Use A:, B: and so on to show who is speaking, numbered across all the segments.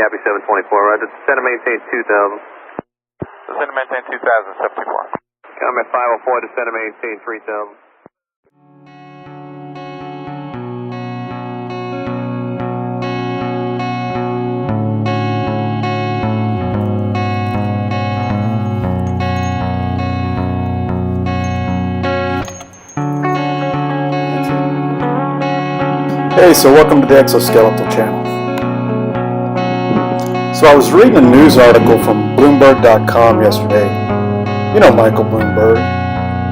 A: Copy 724, right. Descend and maintain 2000.
B: Descend and maintain 2000, 724.
A: Comment 504, descend and maintain 3000.
C: Hey, so welcome to the Exoskeletal channel. So I was reading a news article from Bloomberg.com yesterday. You know Michael Bloomberg,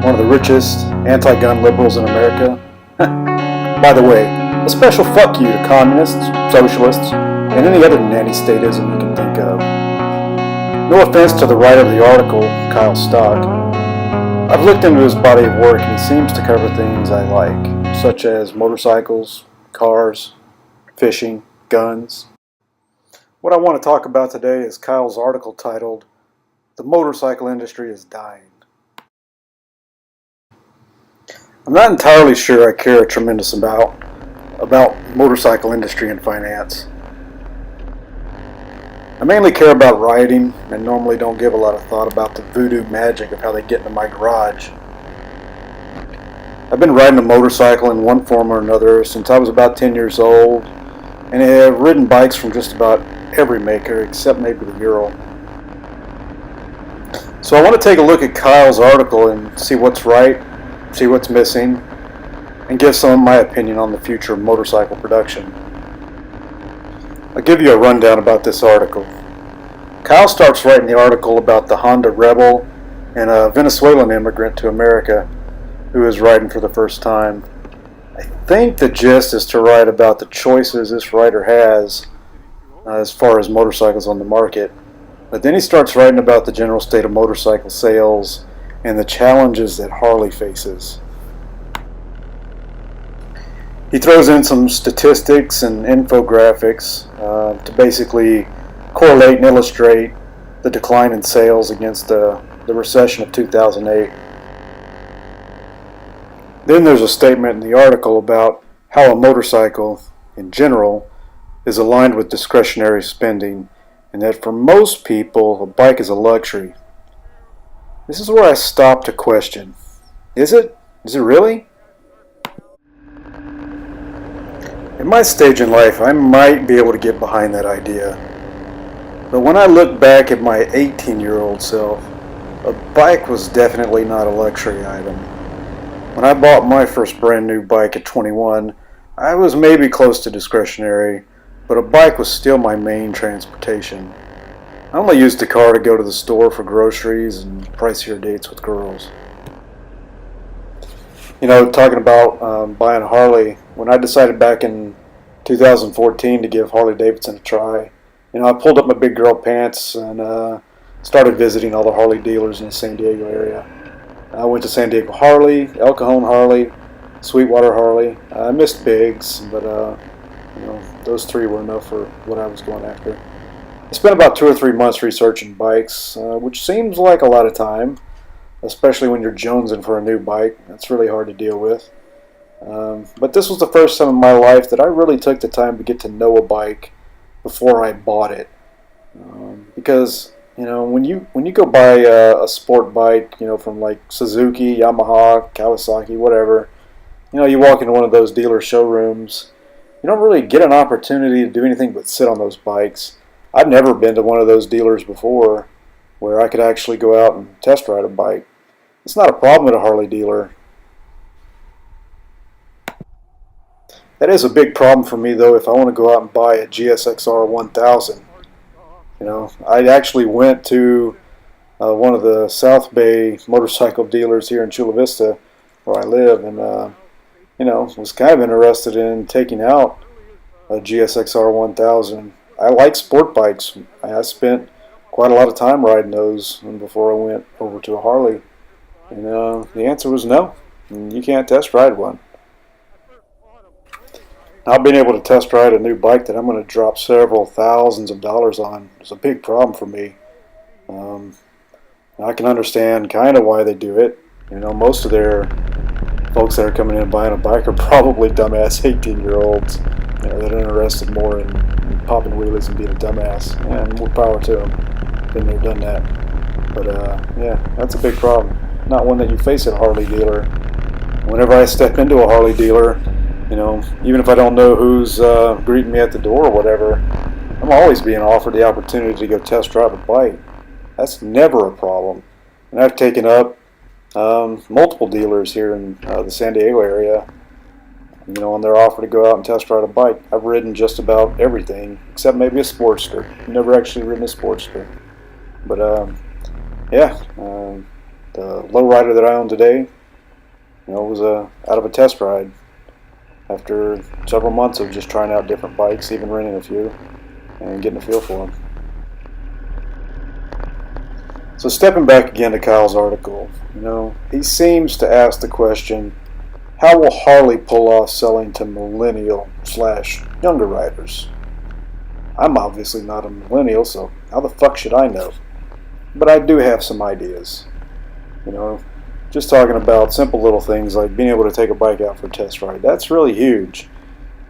C: one of the richest anti-gun liberals in America. By the way, a special fuck you to communists, socialists, and any other nanny-statism you can think of. No offense to the writer of the article, Kyle Stock. I've looked into his body of work and he seems to cover things I like, such as motorcycles, cars, fishing, guns. What I want to talk about today is Kyle's article titled, "The Motorcycle Industry is Dying." I'm not entirely sure I care a tremendous amount about motorcycle industry and finance. I mainly care about riding and normally don't give a lot of thought about the voodoo magic of how they get into my garage. I've been riding a motorcycle in one form or another since I was about 10 years old, and I have ridden bikes from just about every maker except maybe the Ural. So I want to take a look at Kyle's article and see what's right, see what's missing, and give some of my opinion on the future of motorcycle production. I'll give you a rundown about this article. Kyle starts writing the article about the Honda Rebel and a Venezuelan immigrant to America who is riding for the first time. I think the gist is to write about the choices this rider has as far as motorcycles on the market, but then he starts writing about the general state of motorcycle sales and the challenges that Harley faces. He throws in some statistics and infographics to basically correlate and illustrate the decline in sales against the recession of 2008. Then there's a statement in the article about how a motorcycle, in general, is aligned with discretionary spending, and that for most people, a bike is a luxury. This is where I stop to question. Is it? Is it really? In my stage in life, I might be able to get behind that idea. But when I look back at my 18-year-old self, a bike was definitely not a luxury item. When I bought my first brand new bike at 21, I was maybe close to discretionary, but a bike was still my main transportation. I only used the car to go to the store for groceries and pricier dates with girls. You know, talking about buying a Harley, when I decided back in 2014 to give Harley Davidson a try, you know, I pulled up my big girl pants and started visiting all the Harley dealers in the San Diego area. I went to San Diego Harley, El Cajon Harley, Sweetwater Harley. I missed Biggs, but you know, those three were enough for what I was going after. I spent about 2 or 3 months researching bikes, which seems like a lot of time, especially when you're jonesing for a new bike. That's really hard to deal with. But this was the first time in my life that I really took the time to get to know a bike before I bought it. Because you know, when you go buy a sport bike, you know, from like Suzuki, Yamaha, Kawasaki, whatever, you know, you walk into one of those dealer showrooms, you don't really get an opportunity to do anything but sit on those bikes. I've never been to one of those dealers before where I could actually go out and test ride a bike. It's not a problem at a Harley dealer. That is a big problem for me though if I want to go out and buy a GSXR 1000. You know, I actually went to one of the South Bay motorcycle dealers here in Chula Vista, where I live, and you know, was kind of interested in taking out a GSXR 1000. I like sport bikes. I spent quite a lot of time riding those before I went over to a Harley, and the answer was no. You can't test ride one. Not being able to test ride a new bike that I'm going to drop several thousands of dollars on is a big problem for me. I can understand kind of why they do it. You know, most of their folks that are coming in and buying a bike are probably dumbass 18-year-olds, you know, that are interested more in popping wheelies and being a dumbass, and more power to them. Been there, done that. But yeah, that's a big problem. Not one that you face at a Harley dealer. Whenever I step into a Harley dealer, you know, even if I don't know who's greeting me at the door or whatever, I'm always being offered the opportunity to go test drive a bike. That's never a problem. And I've taken up multiple dealers here in the San Diego area, you know, on their offer to go out and test ride a bike. I've ridden just about everything, except maybe a Sportster. Never actually ridden a Sportster. But yeah, the lowrider that I own today, you know, was out of a test ride after several months of just trying out different bikes, even renting a few, and getting a feel for them. So stepping back again to Kyle's article, you know, he seems to ask the question, how will Harley pull off selling to millennial/younger riders? I'm obviously not a millennial, so how the fuck should I know? But I do have some ideas. You know, just talking about simple little things like being able to take a bike out for a test ride. That's really huge.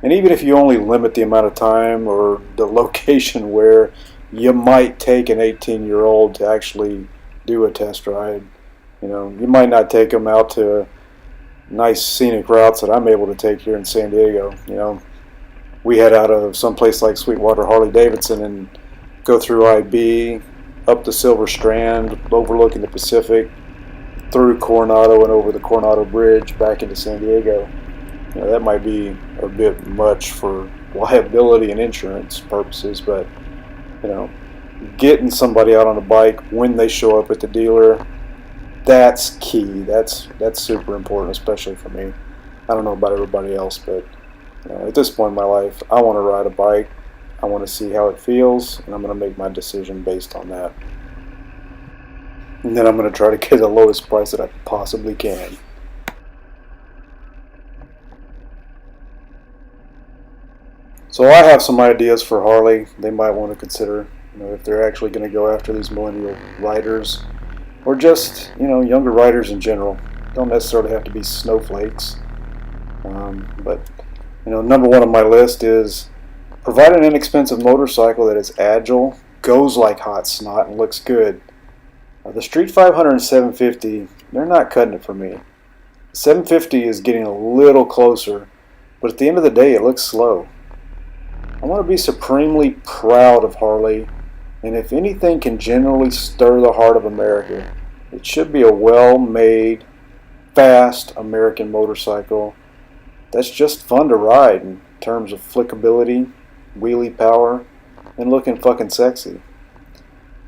C: And even if you only limit the amount of time or the location where you might take an 18-year-old to actually do a test ride, you know, you might not take them out to nice scenic routes that I'm able to take here in San Diego. You know, we head out of someplace like Sweetwater, Harley Davidson, and go through IB, up the Silver Strand, overlooking the Pacific, through Coronado and over the Coronado Bridge back into San Diego. You know, that might be a bit much for liability and insurance purposes, but you know, getting somebody out on a bike when they show up at the dealer, that's key. That's super important, especially for me. I don't know about everybody else, but you know, at this point in my life, I want to ride a bike. I want to see how it feels, and I'm going to make my decision based on that. And then I'm going to try to get the lowest price that I possibly can. So I have some ideas for Harley they might want to consider, you know, if they're actually going to go after these millennial riders, or just, you know, younger riders in general. Don't necessarily have to be snowflakes. But you know, number one on my list is provide an inexpensive motorcycle that is agile, goes like hot snot, and looks good. The Street 500 and 750, they're not cutting it for me. The 750 is getting a little closer, but at the end of the day, it looks slow. I want to be supremely proud of Harley, and if anything can generally stir the heart of America, it should be a well-made, fast American motorcycle that's just fun to ride in terms of flickability, wheelie power, and looking fucking sexy.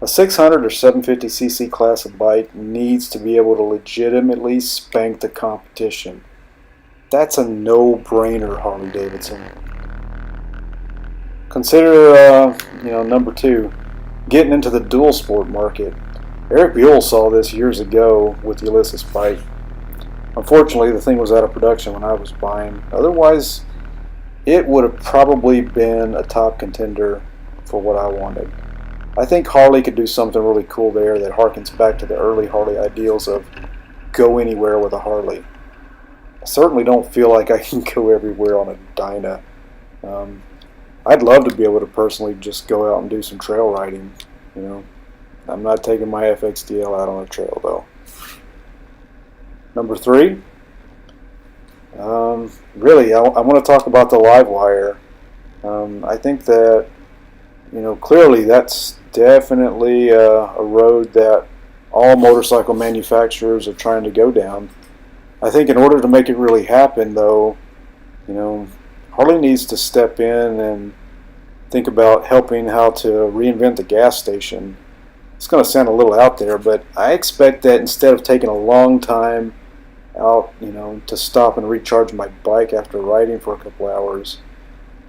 C: A 600 or 750cc class of bike needs to be able to legitimately spank the competition. That's a no-brainer, Harley Davidson. Consider, you know, number two, getting into the dual sport market. Eric Buell saw this years ago with the Ulysses bike. Unfortunately, the thing was out of production when I was buying. Otherwise, it would have probably been a top contender for what I wanted. I think Harley could do something really cool there that harkens back to the early Harley ideals of go anywhere with a Harley. I certainly don't feel like I can go everywhere on a Dyna. I'd love to be able to personally just go out and do some trail riding, you know. I'm not taking my FXDL out on a trail though. Number three, really, I want to talk about the live wire. I think that, you know, clearly that's definitely a road that all motorcycle manufacturers are trying to go down. I think in order to make it really happen, though, you know, Harley needs to step in and think about helping how to reinvent the gas station. It's going to sound a little out there, but I expect that instead of taking a long time out, you know, to stop and recharge my bike after riding for a couple hours,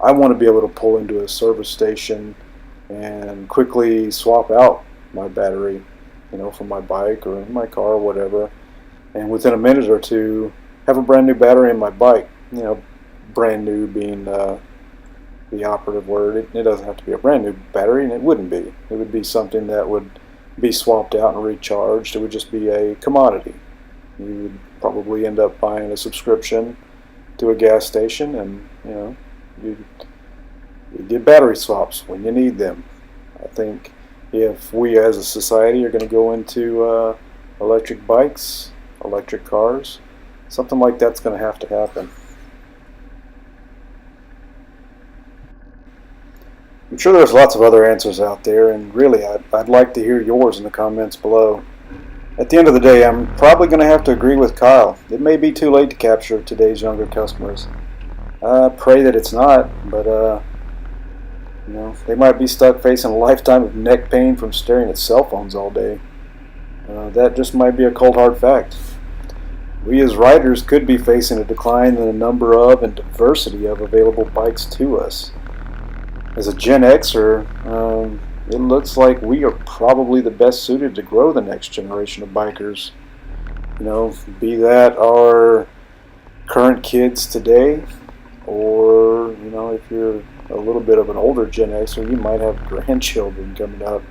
C: I want to be able to pull into a service station and quickly swap out my battery, you know, from my bike or my car or whatever, and within a minute or two have a brand new battery in my bike. You know, brand new being the operative word. It doesn't have to be a brand new battery, and it wouldn't be. It would be something that would be swapped out and recharged. It would just be a commodity. You would probably end up buying a subscription to a gas station, and you know, You get battery swaps when you need them. I think if we as a society are going to go into electric bikes, electric cars, something like that's going to happen. I'm sure there's lots of other answers out there, and really I'd like to hear yours in the comments below. At the end of the day, I'm probably going to have to agree with Kyle. It may be too late to capture today's younger customers. I pray that it's not, but you know, they might be stuck facing a lifetime of neck pain from staring at cell phones all day. That just might be a cold hard fact. We as riders could be facing a decline in the number of and diversity of available bikes to us. As a Gen Xer, it looks like we are probably the best suited to grow the next generation of bikers. You know, be that our current kids today, or, you know, if you're a little bit of an older Gen Xer, you might have grandchildren coming up.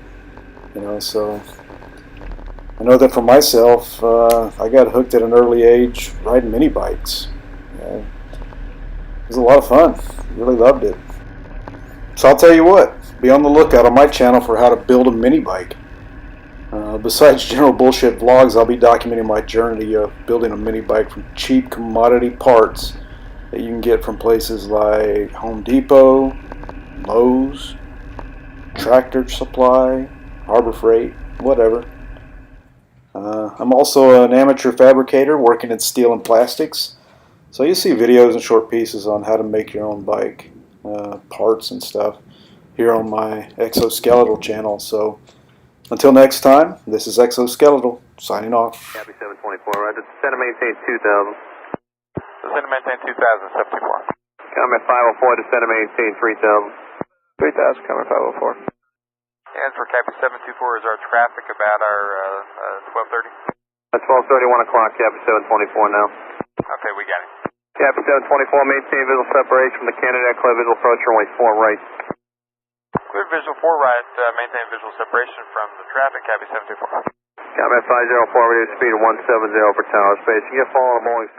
C: You know, so I know that for myself, I got hooked at an early age riding mini bikes. It was a lot of fun. Really loved it. So I'll tell you what, be on the lookout on my channel for how to build a mini bike. Besides general bullshit vlogs, I'll be documenting my journey of building a mini bike from cheap commodity parts that you can get from places like Home Depot, Lowe's, Tractor Supply, Harbor Freight, whatever. I'm also an amateur fabricator working in steel and plastics, so you'll see videos and short pieces on how to make your own bike parts and stuff here on my Exoskeletal channel. So until next time, this is Exoskeletal signing off.
A: Copy 724, right. Center maintain 2000.
B: Center maintain 2000, 74.
A: Comment 504 to center maintain 3000.
D: 3000, comment 504.
B: And for Copy 724 is our traffic about our 12:30?
A: At 12:30, 1 o'clock, Copy 724 now.
B: Okay, we got it.
A: Copy 724, maintain visual separation from the candidate, clear visual approach, runway 4 right.
B: Clear visual 4 right, maintain visual separation from the traffic, Copy 724.
A: Copy 504, reduce speed of 170 per tower space. You get following the Boeing